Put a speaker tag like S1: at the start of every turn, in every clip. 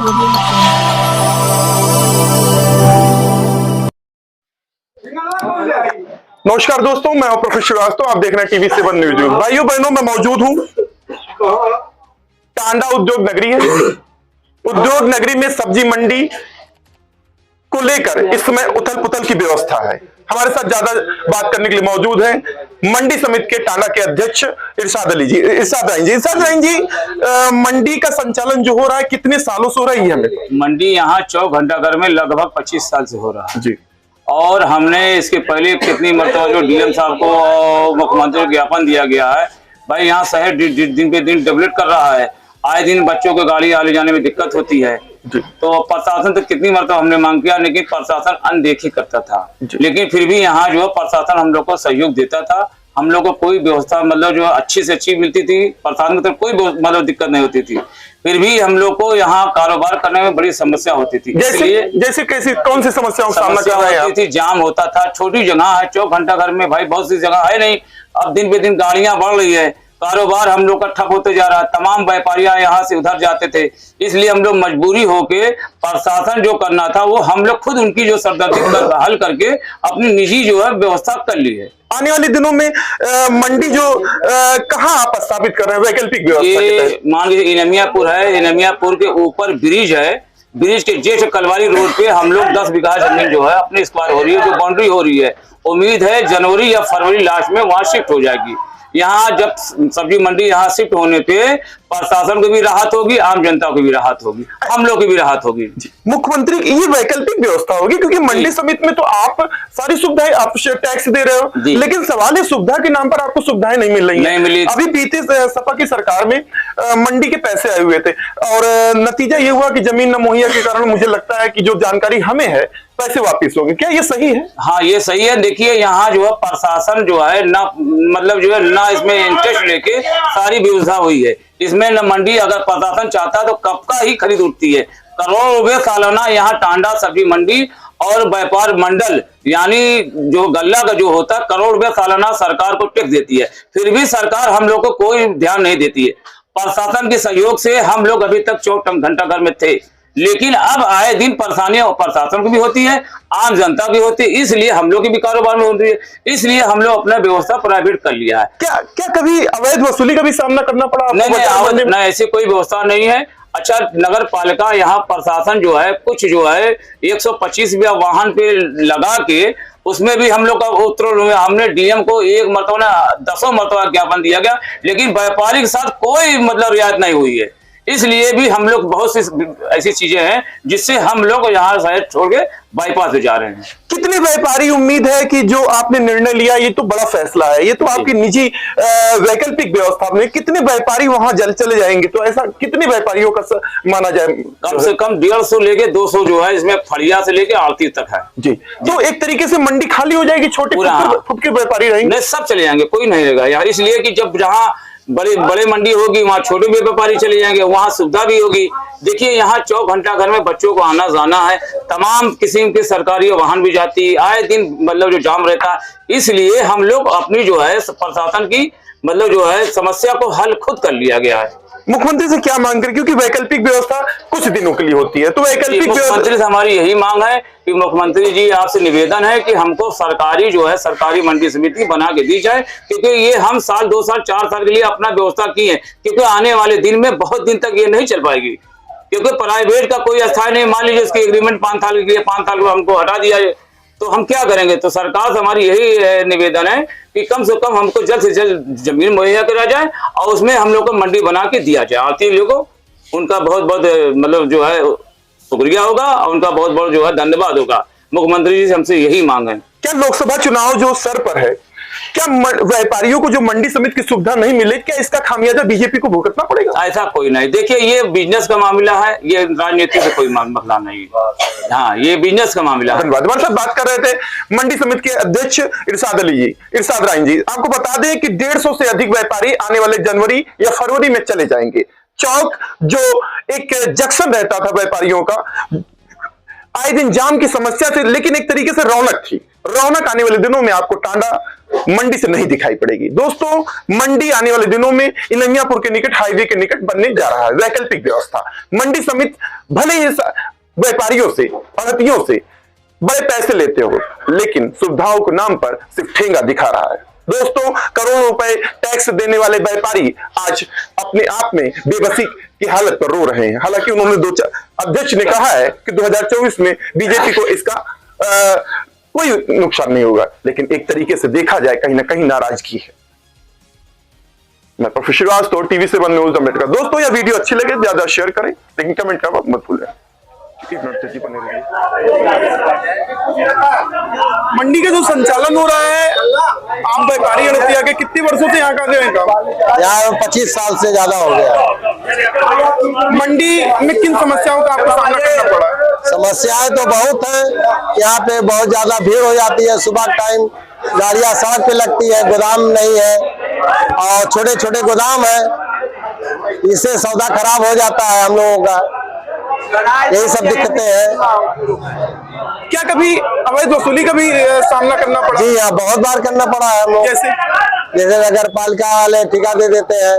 S1: नमस्कार दोस्तों, मैं हूं प्रोफेसर श्रीवास्तव। आप देख रहे हैं TV7 न्यूज। भाइयों बहनों, मैं मौजूद हूं टांडा उद्योग नगरी है। उद्योग नगरी में सब्जी मंडी को लेकर इस समय उथल पुथल की व्यवस्था है। हमारे साथ ज्यादा बात करने के लिए मौजूद है मंडी समिति के टांडा के अध्यक्ष इरशाद राय जी। इरशाद राय जी, मंडी का संचालन जो हो रहा है कितने सालों से हो रहा है? हमें
S2: मंडी यहाँ चौक घंटाघर में लगभग 25 साल से हो रहा है
S1: जी।
S2: और हमने इसके पहले कितनी मरतबा जो डीएम साहब को मुख्यमंत्री को ज्ञापन दिया गया है। भाई यहाँ शहर दिन पे दिन डेवलप कर रहा है। आए दिन बच्चों को गाड़ी आने जाने में दिक्कत होती है। तो प्रशासन तो कितनी मरतबा हमने मांग किया, लेकिन प्रशासन अनदेखी करता था। लेकिन फिर भी यहाँ जो प्रशासन हम लोग को सहयोग देता था। हम लोग को कोई व्यवस्था मतलब जो अच्छी से अच्छी मिलती थी। प्रशासन की तरफ कोई मतलब दिक्कत नहीं होती थी। फिर भी हम लोग को यहाँ कारोबार करने में बड़ी समस्या होती थी।
S1: जैसे कैसी कौन सी समस्याओं का सामना कर रहे हैं?
S2: होती थी, जाम होता था। छोटी जगह है, चौक घंटाघर में भाई बहुत सी जगह है नहीं। अब दिन पे दिन गाड़ियां बढ़ रही है, कारोबार हम लोग का ठप होते जा रहा है। तमाम व्यापारियां यहाँ से उधर जाते थे, इसलिए हम लोग मजबूरी होके प्रशासन जो करना था वो हम लोग खुद उनकी जो सरदर्दी हल करके अपनी निजी जो है व्यवस्था कर ली है।
S1: आने वाले दिनों में मंडी जो कहाँ आप स्थापित कर रहे हैं वैकल्पिक व्यवस्था?
S2: ये मान लीजिए इनमियापुर है, इनमियापुर के ऊपर ब्रिज है। ब्रिज के जैसे कलवारी रोड पे हम लोग 10 बीघा जमीन जो है अपने स्क्वायर हो रही है, जो बाउंड्री हो रही है। उम्मीद है जनवरी या फरवरी लास्ट में वहां शिफ्ट हो जाएगी। यहाँ जब सब्जी मंडी यहाँ शिफ्ट होने पे प्रशासन को भी राहत होगी, आम जनता को भी राहत होगी, हम लोग की भी राहत होगी।
S1: मुख्यमंत्री ये वैकल्पिक व्यवस्था होगी, क्योंकि मंडी समिति में तो आप सारी सुविधाएं, आप टैक्स दे रहे हो, लेकिन सवाल है सुविधा के नाम पर आपको सुविधाएं नहीं मिल रही है। अभी बीते सपा की सरकार में मंडी के पैसे आए हुए थे और नतीजा ये हुआ कि जमीन न मुहैया के कारण मुझे लगता है कि जो जानकारी हमें है पैसे वापिस होंगे। क्या ये सही है?
S2: हाँ, ये सही है। देखिए यहाँ जो है प्रशासन जो है ना, मतलब जो है ना इसमें इंटरेस्ट लेके सारी व्यवस्था हुई है। इसमें न मंडी अगर प्रशासन चाहता तो कब का ही खरीद उठती है। करोड़ों रुपए सालाना यहाँ टांडा सब्जी मंडी और व्यापार मंडल यानी जो गल्ला का जो होता है, करोड़ रुपए सालाना सरकार को टैक्स देती है। फिर भी सरकार हम लोग को कोई ध्यान नहीं देती है। प्रशासन के सहयोग से हम लोग अभी तक चौक घंटाघर में थे, लेकिन अब आए दिन परेशानियां प्रशासन को भी होती है, आम जनता की होती है। इसलिए हम लोग की भी कारोबार में होती है, इसलिए हम लोग अपना व्यवस्था प्राइवेट कर लिया है।
S1: क्या कभी अवैध वसूली का भी सामना करना पड़ा?
S2: नहीं, ऐसी कोई व्यवस्था नहीं है। अच्छा, नगर पालिका यहाँ प्रशासन जो है कुछ जो है 125 वाहन पे लगा के उसमें भी हम लोग का उत्तर हमने डीएम को एक मरतबा 10 मरतबा ज्ञापन दिया गया, लेकिन व्यापारी के साथ कोई मतलब रियायत नहीं हुई है। इसलिए भी हम लोग बहुत सी ऐसी चीजें हैं जिससे हम लोग यहाँ शहर छोड़ के बाईपास हो जा रहे हैं।
S1: कितने व्यापारी उम्मीद है कि जो आपने निर्णय लिया ये तो बड़ा फैसला है, ये तो आपकी निजी वैकल्पिक व्यवस्था में कितने व्यापारी वहां जल चले जाएंगे? तो ऐसा कितने व्यापारियों का माना जाए?
S2: कम से कम 150 लेके 200 जो है, इसमें फड़िया से लेके आरती तक है
S1: जी। तो एक तरीके से मंडी खाली हो जाएगी, छोटे फुटके व्यापारी रहेंगे?
S2: सब चले जाएंगे, कोई नहीं रहेगा यार। इसलिए कि जब जहाँ बड़े मंडी होगी वहाँ छोटे व्यापारी चले जाएंगे, वहाँ सुविधा भी होगी। देखिए यहाँ चौक घंटाघर में बच्चों को आना जाना है, तमाम किस्म के सरकारी वाहन भी जाती है, आए दिन मतलब जो जाम रहता है। इसलिए हम लोग अपनी जो है प्रशासन की मतलब जो है समस्या को हल खुद कर लिया गया है।
S1: मुख्यमंत्री से क्या मांग करें, क्योंकि वैकल्पिक व्यवस्था कुछ दिनों के लिए होती है, तो वैकल्पिक
S2: मुख्यमंत्री से हमारी यही मांग है कि मुख्यमंत्री जी आपसे निवेदन है कि हमको सरकारी जो है सरकारी मंडी समिति बना के दी जाए, क्योंकि ये हम साल 2 साल 4 साल के लिए अपना व्यवस्था की है, क्योंकि आने वाले दिन में बहुत दिन तक ये नहीं चल पाएगी, क्योंकि प्राइवेट का कोई स्थायी नहीं। मान लीजिए उसकी एग्रीमेंट 5 साल के लिए 5 साल को हमको हटा दिया है, तो हम क्या करेंगे? तो सरकार से हमारी यही निवेदन है कि कम से कम हमको जल्द से जल्द जमीन मुहैया करा जाए और उसमें हम लोग को मंडी बना के दिया जाए। आती लोगों को उनका बहुत बहुत मतलब जो है शुक्रिया होगा और उनका बहुत बहुत जो है धन्यवाद होगा। मुख्यमंत्री जी से हमसे यही मांग है।
S1: क्या लोकसभा चुनाव जो सर पर है, क्या व्यापारियों को जो मंडी समिति की सुविधा नहीं मिले, क्या इसका खामियाजा बीजेपी को भुगतना पड़ेगा?
S2: ऐसा कोई नहीं। देखिए ये बिजनेस का मामला है, ये राजनीति से कोई मसला नहीं है। हाँ, ये बिजनेस का मामला है।
S1: धन्यवाद। हमारे साथ बात कर रहे थे मंडी समिति के अध्यक्ष इरशाद राय जी। आपको बता दें कि 150 से अधिक व्यापारी आने वाले जनवरी या फरवरी में चले जाएंगे। चौक जो एक जंक्शन रहता था व्यापारियों का, आए दिन जाम की समस्या से, लेकिन एक तरीके से रौनक थी, रौनक आने वाले दिनों में आपको टांडा मंडी से नहीं दिखाई पड़ेगी। दोस्तों, मंडी आने वाले दिनों में इलमियापुर के निकट, हाईवे के निकट बनने जा रहा है वैकल्पिक व्यवस्था। मंडी समिति भले ही व्यापारियों से, आढ़तियों से बड़े पैसे लेते हो, लेकिन सुविधाओं के नाम पर सिर्फ ठेंगा दिखा रहा है। दोस्तों, करोड़ों रुपए टैक्स देने वाले व्यापारी आज अपने आप में बेबसी की हालत पर रो रहे हैं। हालांकि उन्होंने अध्यक्ष ने कहा है कि 2024 में बीजेपी को इसका कोई नुकसान नहीं होगा, लेकिन एक तरीके से देखा जाए कहीं ना कहीं नाराजगी है। मैं professor Srivastava, TV7 news Ambedkar. दोस्तों, यह वीडियो अच्छी लगे ज्यादा शेयर करें, लेकिन कमेंट करना मत भूलें। मंडी का जो संचालन हो रहा है, आप व्यापारी अड़तिया के कितने वर्षों से यहाँ का
S3: यहाँ 25 साल से ज्यादा हो गया।
S1: मंडी में किन समस्याओं का आपको सामना करना पड़ा?
S3: समस्याएं तो बहुत है, यहाँ पे बहुत ज्यादा भीड़ हो जाती है। सुबह टाइम गाड़ियां सड़क पे लगती है, गोदाम नहीं है और छोटे छोटे गोदाम है, इससे सौदा खराब हो जाता है हम लोगों का। यही सब दिक्कतें हैं।
S1: क्या कभी अवैध वसूली का भी सामना करना पड़ा?
S3: जी हाँ, बहुत बार करना पड़ा है हम लोग। जैसे नगर पालिका वाले ठेका दे देते हैं,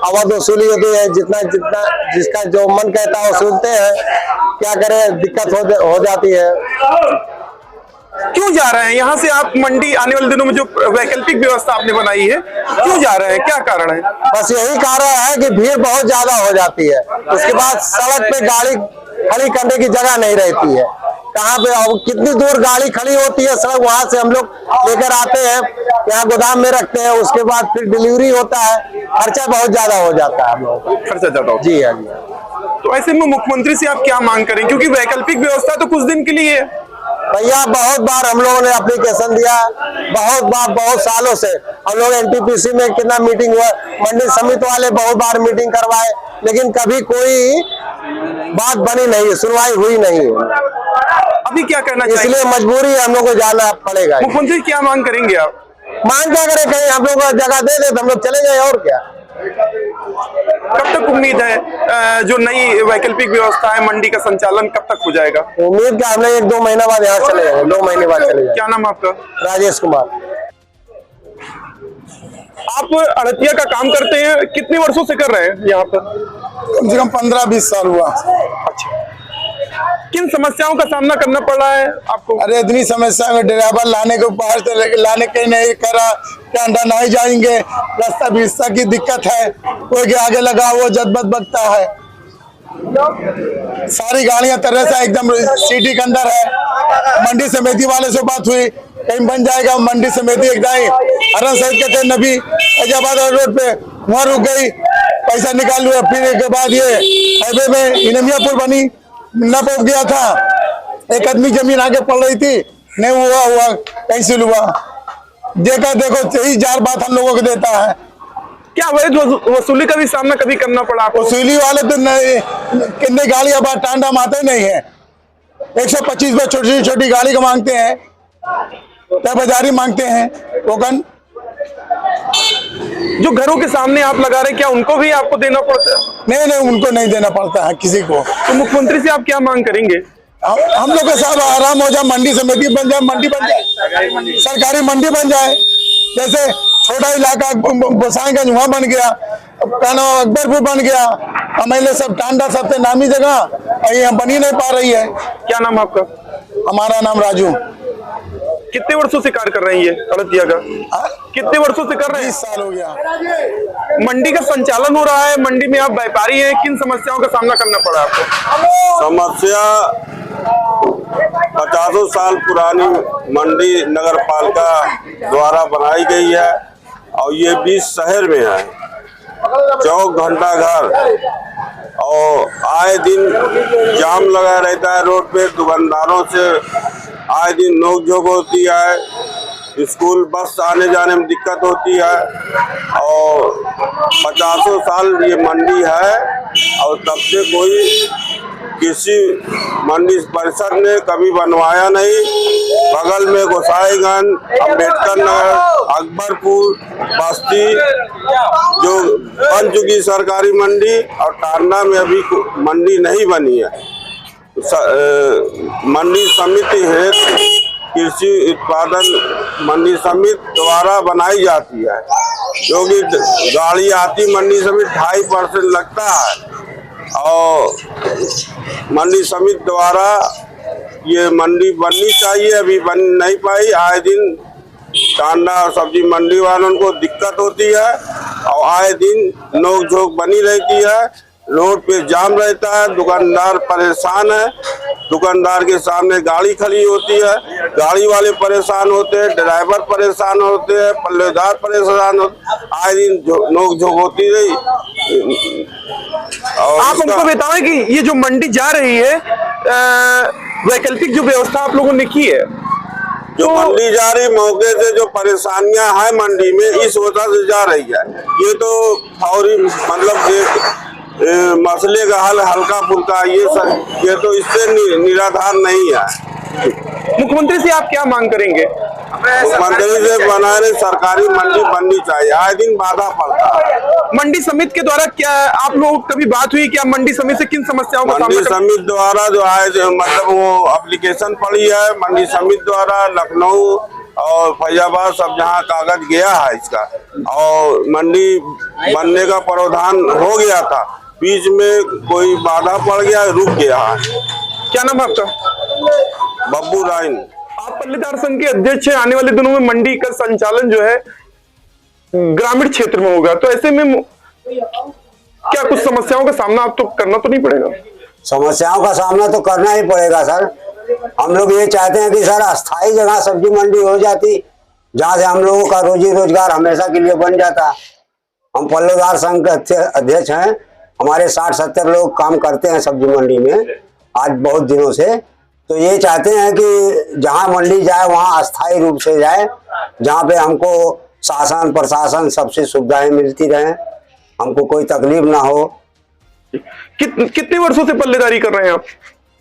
S3: अवैध वसूली होती है, जितना जिसका जो मन कहता है वसूलते हैं। क्या करें, दिक्कत हो जाती है।
S1: क्यों जा रहे हैं यहाँ से आप मंडी आने वाले दिनों में? जो वैकल्पिक व्यवस्था आपने बनाई है, क्यों जा रहे हैं, क्या कारण है?
S3: बस यही कारण है कि भीड़ बहुत ज्यादा हो जाती है। उसके बाद सड़क पे गाड़ी खड़ी करने की जगह नहीं रहती है। कहाँ पे कितनी दूर गाड़ी खड़ी होती है सड़क, वहां से हम लोग लेकर आते हैं, यहाँ गोदाम में रखते हैं, उसके बाद फिर डिलीवरी होता है। खर्चा बहुत ज्यादा हो जाता है हम लोग का।
S1: खर्चा ज्यादा होता है।
S3: जी हाँ जी।
S1: तो ऐसे में मुख्यमंत्री से आप क्या मांग करें, क्योंकि वैकल्पिक व्यवस्था तो कुछ दिन के लिए है?
S3: भैया, बहुत बार हम लोगों ने एप्लीकेशन दिया, बहुत बार, बहुत सालों से हम लोग NTPC में कितना मीटिंग हुआ, मंडी समिति वाले बहुत बार मीटिंग करवाए, लेकिन कभी कोई बात बनी नहीं, सुनवाई हुई नहीं।
S1: अभी क्या करना चाहिए?
S3: इसलिए मजबूरी है, हम लोग को जाना पड़ेगा।
S1: मुख्यमंत्री क्या मांग करेंगे आप?
S3: मांग क्या करें, कहीं हम लोग को जगह दे दे तो हम लोग चले जाए, और क्या।
S1: कब तक उम्मीद है जो नई वैकल्पिक व्यवस्था है मंडी का संचालन कब तक हो जाएगा?
S3: उम्मीद का हमने 1-2 महीना बाद यहाँ चले जाएंगे, 2 महीने बाद चले जाएंगे।
S1: क्या नाम आपका?
S3: राजेश कुमार।
S1: आप अड़तिया का काम करते हैं, कितने वर्षों से कर रहे हैं यहाँ पर?
S4: कम से कम 15-20 साल हुआ।
S1: अच्छा, किन समस्याओं का सामना करना पड़ रहा है आपको?
S4: अरे इतनी समस्या में ड्राइवर लाने को बाहर से लाने के नहीं करा, टांडा नहीं जाएंगे, रास्ता बिस्ता की दिक्कत है, कोई के आगे लगा वो जदबद बकता है। सारी गाड़ियां तरह से एकदम सिटी के अंदर है। मंडी समिति वाले से बात हुई, कहीं बन जाएगा। मंडी समिति एकदम हरन सहित के थे नबी फैजाबाद रोड पे, वहां रुक गई, पैसा निकाल लिया। फिर एक बाद ये हाईवे में इलमियापुर बनी, न पहुंच गया था। एक आदमी जमीन आगे पड़ रही थी, नहीं हुआ कैंसिल हुआ। देखो 4 बात हम लोगों को देता है।
S1: क्या अवैध वसूली का भी सामना कभी करना पड़ा आपको?
S4: वसूली वाले तो कितने गाड़ियां बात टांडा मारते नहीं है। 125 में छोटी छोटी गाड़ी का मांगते हैं, बाजारी मांगते हैं टोकन।
S1: जो घरों के सामने आप लगा रहे हैं, क्या उनको भी आपको देना पड़ता है?
S4: नहीं, उनको नहीं देना पड़ता है किसी को।
S1: तो मुख्यमंत्री से आप क्या मांग करेंगे?
S4: हम लोग के साथ आराम हो जाए, मंडी समिति बन जाए, मंडी बन जाए, सरकारी मंडी बन जाए। जैसे छोटा इलाका गोसाईगंज वहाँ बन गया, अकबरपुर बन गया, हमारे सब टांडा सबसे नामी जगह यहाँ बन ही नहीं पा रही है।
S1: क्या नाम आपका?
S4: हमारा नाम राजू।
S1: कितने वर्षों से कार्य कर रहे हैं ये अड़तिया का? कितने वर्षों से कर रहे हैं?
S4: 20 साल हो गया।
S1: मंडी का संचालन हो रहा है, मंडी में आप व्यापारी हैं, किन समस्याओं का सामना करना पड़ा आपको?
S5: समस्या 50 साल पुरानी मंडी नगर पालिका द्वारा बनाई गई है और ये 20 शहर में है। चौक घंटा घर और आए दिन जाम लगा रहता है रोड पे, दुकानदारों से आए दिन नोक-झोंक होती है, स्कूल बस आने जाने में दिक्कत होती है और 50 साल ये मंडी है और तब से कोई किसी मंडी परिषद ने कभी बनवाया नहीं। बगल में गोसाईगंज, अम्बेडकर नगर, अकबरपुर, बस्ती जो बन चुकी सरकारी मंडी और टांडा में अभी मंडी नहीं बनी है। मंडी समिति है कृषि उत्पादन मंडी समिति द्वारा बनाई जाती है, क्योंकि गाड़ी आती मंडी समिति 2.5% लगता है और मंडी समिति द्वारा ये मंडी बननी चाहिए, अभी बन नहीं पाई। आए दिन कांदा और सब्जी मंडी वालों को दिक्कत होती है और आए दिन नोक झोंक बनी रहती है, रोड पे जाम रहता है, दुकानदार परेशान है, दुकानदार के सामने गाड़ी खड़ी होती है, गाड़ी वाले परेशान होते हैं, ड्राइवर परेशान होते हैं, पल्लेदार परेशान होते, आए दिन नोक झोंक होती रही। और
S1: आप हमको बताएं कि ये जो मंडी जा रही है, वैकल्पिक जो व्यवस्था आप लोगों ने की है,
S5: जो मंडी जा रही मौके से जो परेशानियां हैं मंडी में इस वजह से जा रही है, ये तो फौरी मतलब मसले का हल हल्का फुल्का ये तो इससे निराधार नहीं है।
S1: मुख्यमंत्री से आप क्या मांग करेंगे?
S5: मुख्यमंत्री से बनाने सरकारी मंडी बननी चाहिए, आए दिन बाधा पड़ता है।
S1: मंडी समिति के द्वारा क्या आप लोग कभी बात हुई क्या? मंडी समिति से किन समस्याओं का
S5: मंडी समिति द्वारा जो है मतलब वो एप्लीकेशन पड़ी है मंडी समिति द्वारा, लखनऊ और फैजाबाद सब जहाँ कागज गया है इसका, और मंडी बनने का प्रावधान हो गया था, बीच में कोई बाधा पड़ गया, रुक गया है।
S1: क्या नाम है आपका?
S5: बब्बू राइन।
S1: आप पल्लेदार संघ के अध्यक्ष हैं। आने वाले दिनों में मंडी का संचालन जो है ग्रामीण क्षेत्र में होगा, तो ऐसे में क्या कुछ समस्याओं का सामना आप तो करना तो नहीं पड़ेगा?
S3: समस्याओं का सामना तो करना ही पड़ेगा सर। हम लोग ये चाहते हैं कि सर अस्थायी जगह सब्जी मंडी हो जाती, जहाँ से हम लोगों का रोजी रोजगार हमेशा के लिए बन जाता। हम पल्लेदार संघ के अध्यक्ष हैं, हमारे 60-70 लोग काम करते हैं सब्जी मंडी में आज बहुत दिनों से। तो ये चाहते हैं कि जहाँ मंडी जाए वहाँ अस्थायी रूप से जाए, जहाँ पे हमको शासन प्रशासन सबसे सुविधाएं मिलती रहे, हमको कोई तकलीफ ना हो।
S1: कितने वर्षों से पल्लेदारी कर रहे हैं आप?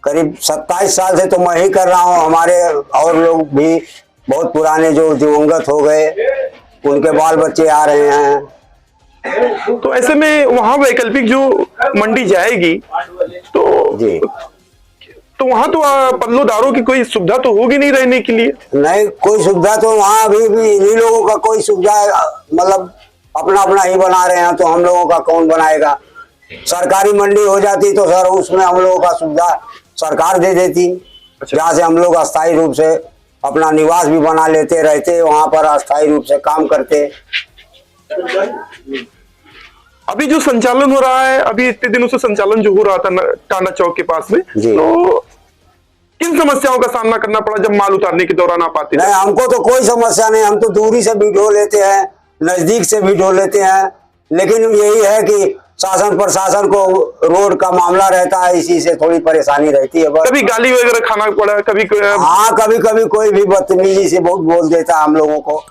S3: करीब 27 साल से तो मैं ही कर रहा हूँ। हमारे और लोग भी बहुत पुराने जो दिवंगत हो गए, उनके बाल बच्चे आ रहे हैं।
S1: तो ऐसे में वहाँ वैकल्पिक जो मंडी जाएगी तो
S3: जी,
S1: तो वहाँ तो पल्लेदारों की कोई सुविधा तो होगी नहीं रहने के लिए?
S3: नहीं, कोई सुविधा तो वहाँ अभी भी इन्हीं लोगों का कोई सुविधा मतलब अपना अपना ही बना रहे हैं, तो हम लोगों का कौन बनाएगा? सरकारी मंडी हो जाती तो सर उसमें हम लोगों का सुविधा सरकार दे देती, जहाँ से हम लोग अस्थायी रूप से अपना निवास भी बना लेते, रहते वहाँ पर अस्थायी रूप से काम करते।
S1: अभी जो संचालन हो रहा है, अभी इतने दिनों से संचालन जो हो रहा था टांडा चौक के पास में, तो किन समस्याओं का सामना करना पड़ा जब माल उतारने के दौरान आप आते?
S3: नहीं, हमको तो कोई समस्या नहीं, हम तो दूरी से भी ढो लेते हैं, नजदीक से भी ढो लेते हैं, लेकिन यही है कि शासन प्रशासन को रोड का मामला रहता है, इसी से थोड़ी परेशानी रहती है।
S1: कभी गाली वगैरह खाना पड़ा? कभी
S3: हाँ, कभी कभी कोई भी बदतमीजी से बहुत बोल देता है हम लोगों को।